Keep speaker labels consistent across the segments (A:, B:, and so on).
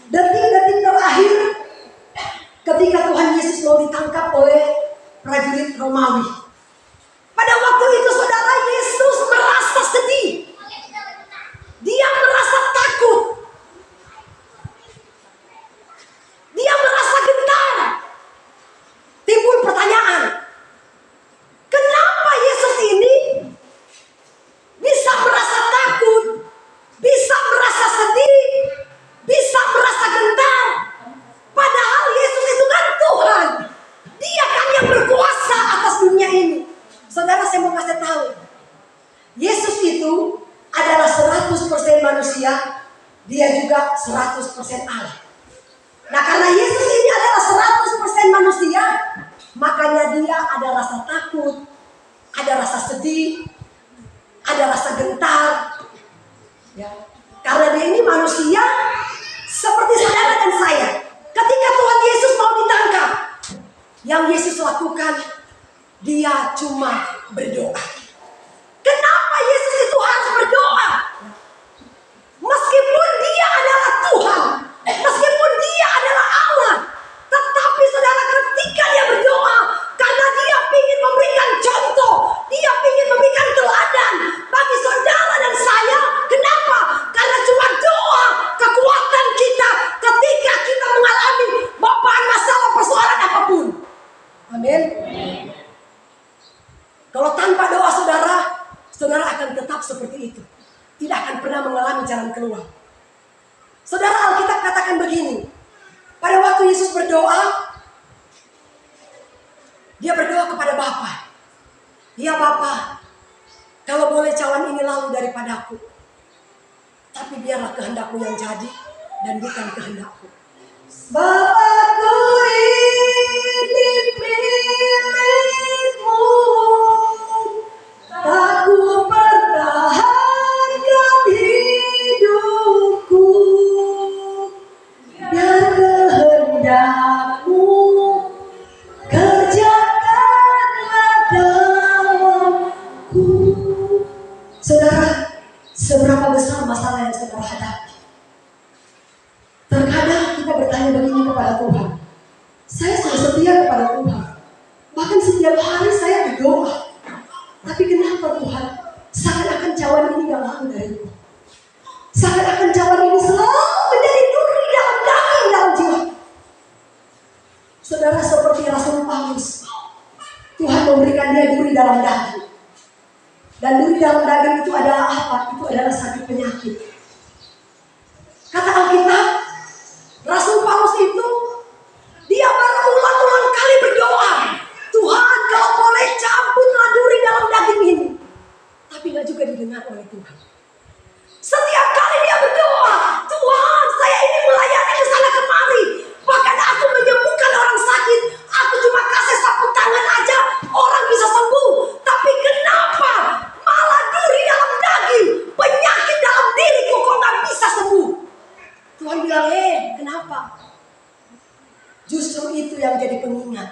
A: Detik-detik terakhir ketika Tuhan Yesus mau ditangkap oleh prajurit Romawi. Pada waktu itu saudara, Yesus merasa sedih. Dia merasa takut. Dia merasa gentar. Timbul pertanyaan, kenapa Yesus ini bisa merasa takut, bisa merasa sedih, bisa merasa gentar? Padahal Yesus itu kan Tuhan. Dia kan yang berkuasa atas dunia ini. Saudara, saya mau kasih tahu, Yesus itu adalah 100% manusia, dia juga 100% Allah. Nah, karena Yesus ini adalah 100% manusia, makanya dia ada rasa takut, ada rasa sedih, ada rasa gentar. Ya. Karena dia ini manusia seperti saudara dan saya. Ketika Tuhan Yesus mau ditangkap, yang Yesus lakukan, dia cuma berdoa. Kenapa Yesus itu harus berdoa? Meskipun dia adalah Tuhan, meskipun dia adalah Allah, tetapi saudara, ketika dia berdoa, karena dia ingin memberikan contoh, dia ingin memberikan teladan bagi saudara dan saya. Kenapa? Karena cuma doa kekuatan kita ketika kita mengalami beban, masalah, persoalan apapun. Amin. Kalau tanpa doa saudara, saudara akan tetap seperti itu. Tidak akan pernah mengalami jalan keluar. Saudara, Alkitab katakan begini. Pada waktu Yesus berdoa, dia berdoa kepada Bapa. Ya Bapa, kalau boleh cawan ini lalu daripadaku, tapi biarlah kehendakmu yang jadi dan bukan kehendakku. Bapakku ini milikmu, tak ku pertahankan hidupku, biar kehendakmu kerjakanlah dalamku. Saudara, seberapa besar masalah yang saudara hadapi? Terkadang kita bertanya begini kepada Tuhan, saya sudah setia kepada Tuhan, bahkan setiap hari saya berdoa, tapi kenapa Tuhan seakan-akan cawan ini gak lalu dariku? Seakan-akan cawan ini selalu menjadi duri dalam daging, dalam jiwa. Saudara, seperti Rasul Paulus, Tuhan memberikan dia duri dalam daging. Dan duri dalam daging itu adalah apa? Itu adalah sakit penyakit. Kata Alkitab, Rasul Paulus itu dia berulang-ulang kali berdoa, Tuhan kalau boleh cabutlah duri dalam daging ini. Tapi gak juga didengar oleh Tuhan. Setiap kali dia berdoa, Tuhan saya ini melayani ke sana kemari, bahkan aku menyembuhkan orang sakit, aku cuma kasih sapu tangan aja orang bisa sembuh. Tapi kenapa malah duri dalam daging, penyakit dalam diriku kok gak bisa sembuh? Tuhan bilang, kenapa? Justru itu yang jadi pengingat,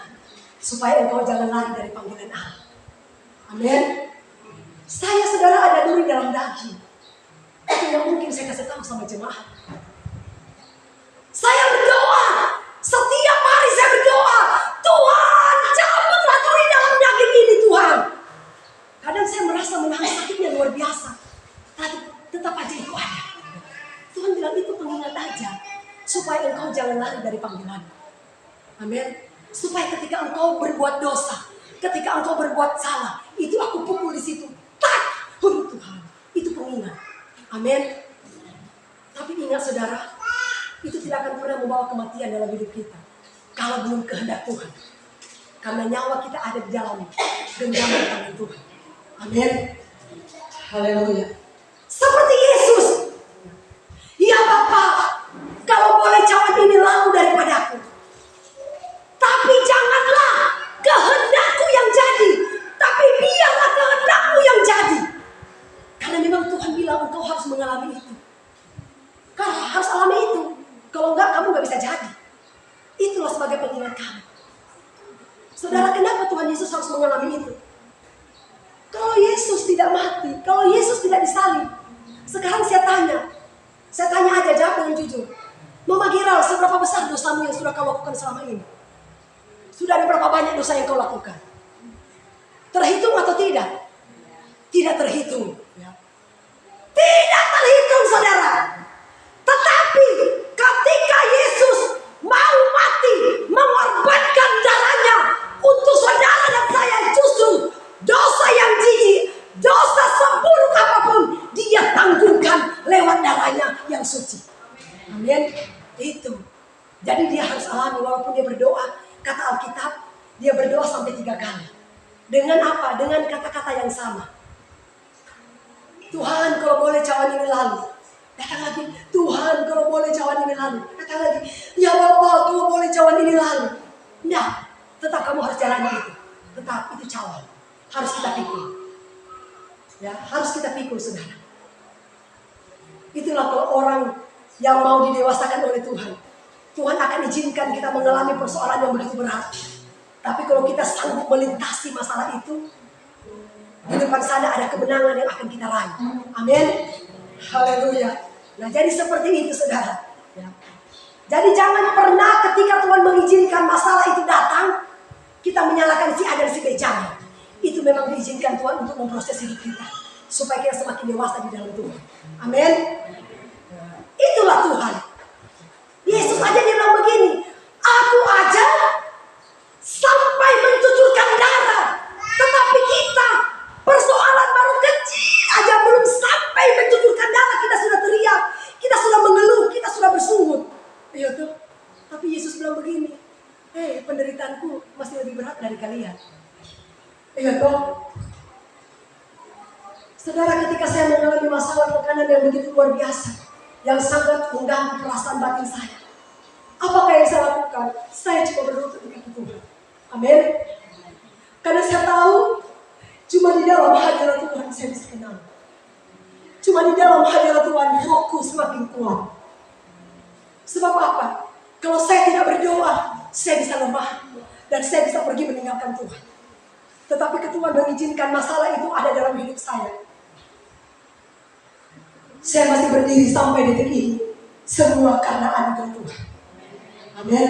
A: supaya engkau jangan lari dari panggilan Allah. Amin. Saya saudara ada duri dalam daging, tapi gak mungkin saya kasih tahu sama jemaat. Saya berdoa, setiap hari saya berdoa, Tuhan cabutlah duri dalam daging ini Tuhan. Kadang saya merasa menahan sakitnya luar biasa, tapi tetap aja itu ada. Tuhan bilang itu pengingat aja, supaya engkau jangan lari dari panggilan. Amin. Supaya ketika engkau berbuat dosa, ketika engkau berbuat salah, itu aku pukul di situ. Tak, Tuhan, itu pengingat. Amin. Tapi ingat saudara, itu tidak akan pernah membawa kematian dalam hidup kita kalau belum kehendak Tuhan. Karena nyawa kita ada di dalam genggaman tangan Tuhan. Amin. Haleluya. Seperti Yesus. Ya Bapa, kalau boleh cawan ini lalu daripadaku, tapi janganlah kehendakku yang jadi, tapi biarlah kehendakmu yang jadi. Karena memang Tuhan bilang engkau harus mengalami itu. Kau harus alami itu. Kalau enggak, kamu gak bisa jadi. Itulah sebagai pengingat kamu. Saudara, kenapa Tuhan Yesus harus mengalami itu? Kalau Yesus tidak mati, kalau Yesus tidak disalib, sekarang saya tanya aja, jawab dengan jujur. Mama Giral, seberapa besar dosamu yang sudah kau lakukan selama ini? Sudah ada berapa banyak dosa yang kau lakukan? Terhitung atau tidak? Tidak terhitung. Tidak terhitung, saudara. Tetapi ketika Yesus mau mati, mengorbankan darahnya untuk saudara dan saya, justru dosa yang jijik, dosa seburuk apapun, dia tanggungkan lewat darahnya yang suci. Amin. Itu. Jadi dia harus alami, walaupun dia berdoa, kata Alkitab, dia berdoa sampai 3 kali. Dengan apa? Dengan kata-kata yang sama. Tuhan, kalau boleh cawan ini lalu. Datang lagi, Tuhan, kalau boleh cawan ini lalu. Datang lagi, ya Bapak, kalau boleh cawan ini lalu. Nah, tetap kamu harus jalani itu. Tetap itu cawan. Harus kita pikul. Ya, harus kita pikul, saudara. Itulah kalau orang yang mau didewasakan oleh Tuhan. Tuhan akan izinkan kita mengalami persoalan yang begitu berat. Tapi kalau kita sanggup melintasi masalah itu, di depan sana ada kemenangan yang akan kita raih. Amin. Haleluya. Nah, jadi seperti itu, saudara. Ya. Jadi jangan pernah ketika Tuhan mengizinkan masalah itu datang, kita menyalahkan si A dan si B. Jangan. Itu memang diizinkan Tuhan untuk memproses hidup kita, supaya kita semakin dewasa di dalam Tuhan. Amin. Itulah Tuhan. Yesus aja dia bilang begini, aku aja sampai mencucurkan darah, tetapi kita persoalan baru kecil aja belum sampai mencucurkan darah, kita sudah teriak, kita sudah mengeluh, kita sudah bersungut. Iya tuh. Tapi Yesus bilang begini, penderitaanku masih lebih berat dari kalian. Iya tuh. Saudara, ketika saya mengalami masalah tekanan yang begitu luar biasa, yang sangat mengganggu perasaan batin saya, apakah yang saya lakukan? Saya cuma berlutut di kaki Tuhan. Amin. Karena saya tahu cuma di dalam hadirat Tuhan saya bisa kenal. Cuma di dalam hadirat Tuhan rohku semakin kuat. Sebab apa? Kalau saya tidak berdoa, saya bisa lemah dan saya bisa pergi meninggalkan Tuhan. Tetapi Tuhan mengizinkan masalah itu ada dalam hidup saya. Saya masih berdiri sampai detik ini. Semua karena anugerah Tuhan. Amin.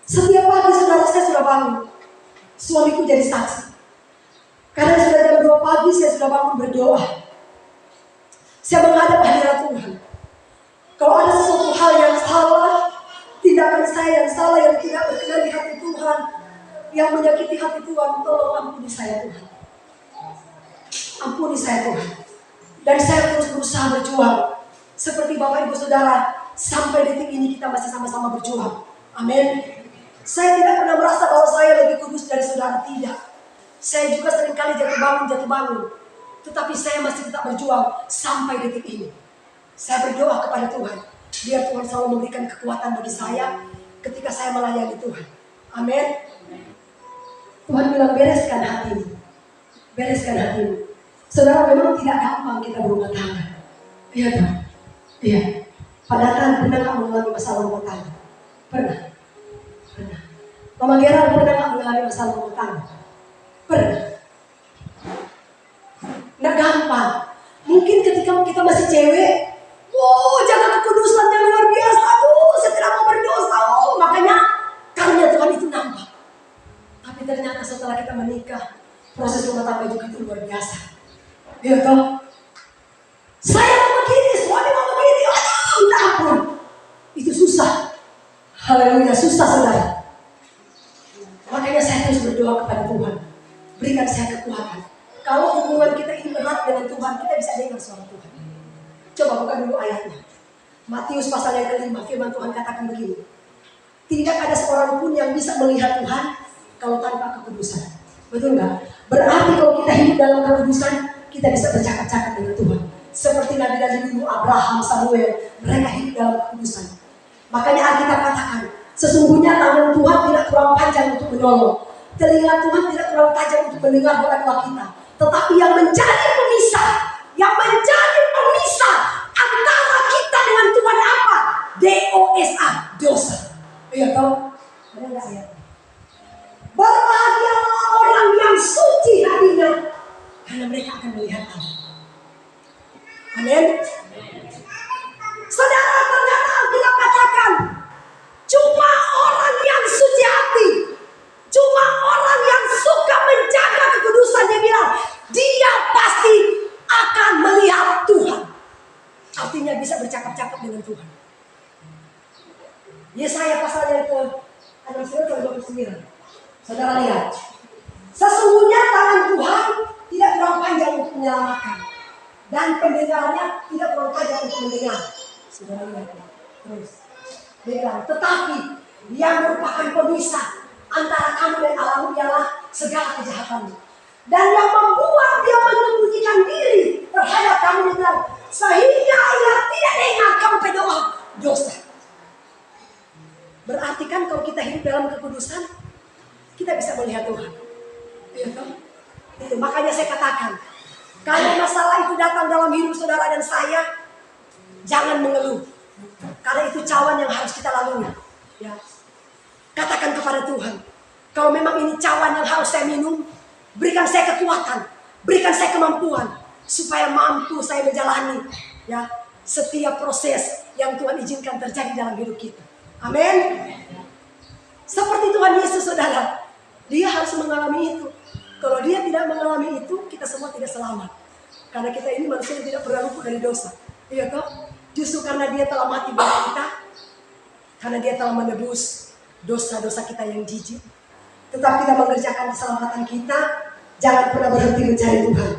A: Setiap pagi saudara saya sudah bangun. Suamiku jadi saksi. Karena sudah jam 2 pagi saya sudah bangun berdoa. Saya menghadap hadirat Tuhan. Kalau ada sesuatu hal yang salah, tindakan saya yang salah, yang tidak berkenan di hati Tuhan, yang menyakiti hati Tuhan, tolong ampuni saya Tuhan. Ampuni saya Tuhan. Dan saya terus berusaha berjuang. Seperti Bapak Ibu Saudara, sampai detik ini kita masih sama-sama berjuang. Amin. Saya tidak pernah merasa bahwa saya lebih kudus dari saudara, tidak. Saya juga seringkali jatuh bangun. Tetapi saya masih tetap berjuang sampai detik ini. Saya berdoa kepada Tuhan, biar Tuhan selalu memberikan kekuatan bagi saya ketika saya melayani Tuhan. Amin. Tuhan bilang, bereskan hatimu. Bereskan hatimu. Saudara, memang tidak gampang kita berumah tangga. Iya tak? Iya. Padahal pernah gak mengalami masalah rumah tangga? Pernah. Mama Gerald pernah gak mengalami masalah rumah tangga? Pernah. Nggak gampang. Mungkin ketika kita masih cewek, jaga kekudusan yang luar biasa, saya tidak mau berdosa, makanya karunia Tuhan itu nampak. Tapi ternyata setelah kita menikah, proses rumah tangga juga itu luar biasa. Iya toh? Saya mau begini, suami mau begini, minta ampun. Itu susah. Haleluya, susah saudara. Makanya saya terus berdoa kepada Tuhan, berikan saya kekuatan. Kalau hubungan kita ini erat dengan Tuhan, kita bisa dengar suara Tuhan. Coba buka dulu ayatnya. Matius pasal yang ke-5, firman Tuhan katakan begini. Tidak ada seorang pun yang bisa melihat Tuhan kalau tanpa kekudusan. Betul nggak? Berarti kalau kita hidup dalam kekudusan, kita bisa bercakap-cakap dengan Tuhan. Seperti nabi-nabi dulu, Abraham, Samuel, mereka hidup dalam kekudusan. Makanya Alkitab katakan, sesungguhnya tangan Tuhan tidak kurang panjang untuk menolong. Telinga Tuhan tidak kurang tajam untuk mendengar doa-doa kita. Tetapi yang menjadi pemisah antara kita dengan Tuhan apa? DOSA, dosa. Iya tahu? Ada nggak ayat? Berbahagialah orang yang suci hatinya, karena mereka akan melihat Allah. Amin. Saudara, ternyata kita katakan Yesaya pasal yang ke-29. Saudara lihat. Sesungguhnya tangan Tuhan tidak terlalu panjang untuk menyelamatkan. Dan pendengarannya tidak terlalu tajam untuk mendengar. Saudara lihat. Terus. Dia bilang, tetapi dia merupakan pemisah antara kamu dan Allahmu ialah segala kejahatanmu. Dan yang membuat dia menyembunyikan diri terhadap kamu dengan sehingga ia tidak ingat kamu berdoa dosa. Berarti kan kalau kita hidup dalam kekudusan, kita bisa melihat Tuhan. Ya kan? Itu makanya saya katakan, kalau masalah itu datang dalam hidup saudara dan saya, jangan mengeluh. Karena itu cawan yang harus kita lalui. Ya. Katakan kepada Tuhan, kalau memang ini cawan yang harus saya minum, berikan saya kekuatan, berikan saya kemampuan, supaya mampu saya menjalani ya setiap proses yang Tuhan izinkan terjadi dalam hidup kita. Amin. Seperti Tuhan Yesus, saudara, dia harus mengalami itu. Kalau dia tidak mengalami itu, kita semua tidak selamat. Karena kita ini manusia yang tidak pernah luput dari dosa. Iya toh? Justru karena dia telah mati buat kita, karena dia telah menebus dosa-dosa kita yang jijik. Tetap kita mengerjakan keselamatan kita, jangan pernah berhenti mencari Tuhan.